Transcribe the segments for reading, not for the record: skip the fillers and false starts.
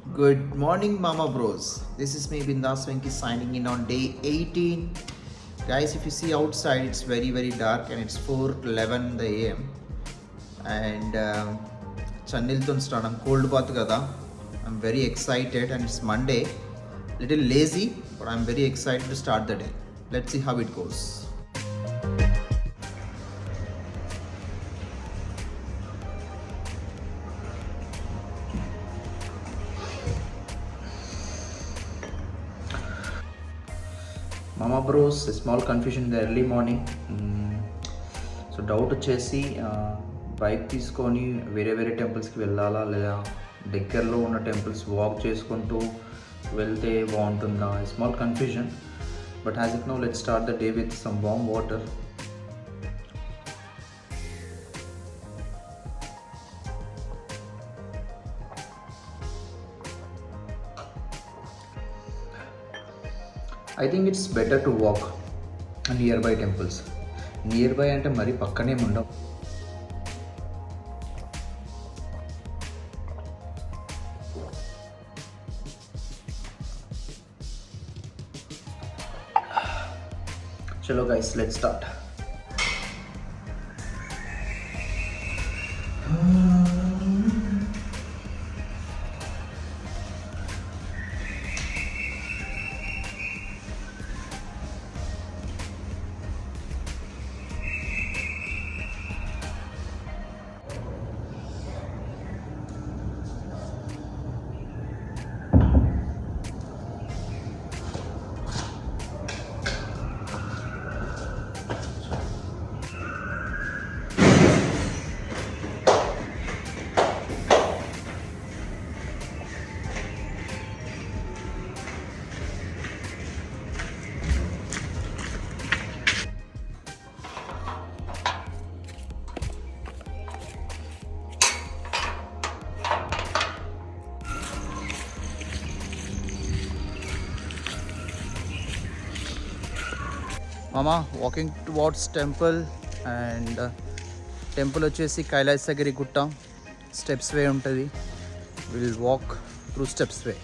Good morning, Mama Bros. This is me, Bindas Venki, signing in on day 18. Guys, if you see outside, it's very dark and it's 4:11 in the AM. And Channilton start. I'm cold bath kada. I'm very excited and it's Monday. Little lazy, but I'm very excited to start the day. Let's see how it goes. Mama Bros, a small confusion in the early morning. So doubt వచ్చేసి bike తీసుకొని వేరే టెంపుల్స్కి వెళ్ళాలా లేదా దగ్గరలో ఉన్న temples walk చేసుకుంటూ వెళ్తే బాగుంటుందా, small confusion. But has it no let start the day with some warm water. I think it's better to walk nearby temples. Nearby అంటే మరి పక్కనే ఉండవు. చలో గైస్, లెట్స్ స్టార్ట్. మామా walking towards temple. And temple వచ్చేసి కైలాసగిరి గుట్ట. Steps way ఉంటుంది. Will walk through steps way.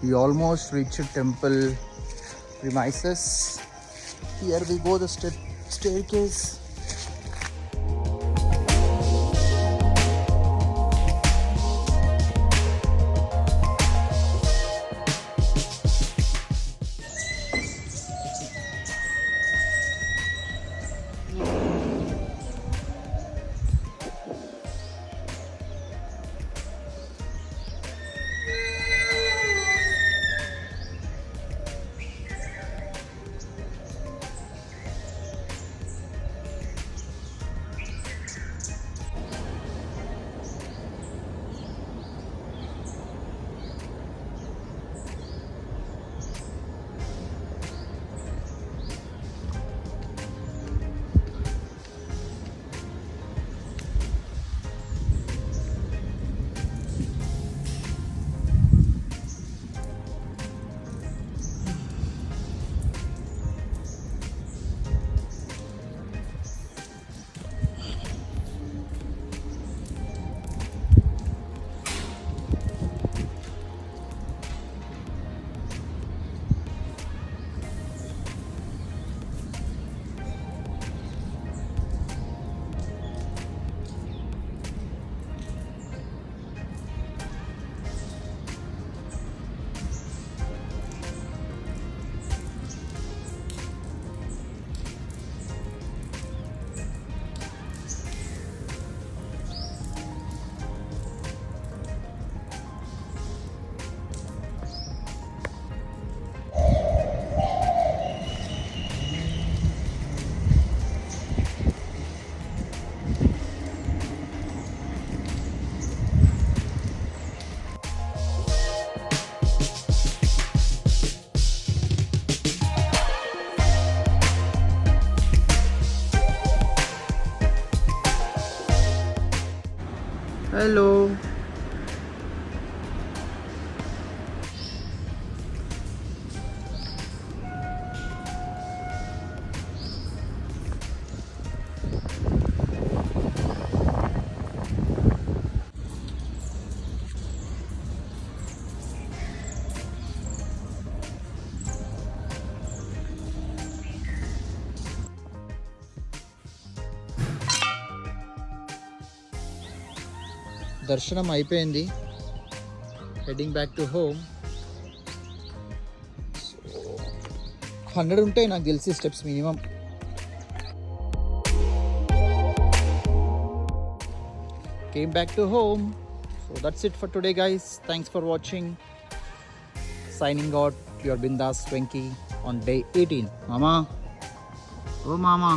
We almost reached temple premises. Here we go, the staircase. Hello. దర్శనం అయిపోయింది. Heading back to home. 100 ఉంటాయి నాకు తెలిసి steps minimum. Came back to home. So that's it for today, guys. Thanks for watching. Signing out, your Bindas Venki on day 18. Mama. Oh, Mama.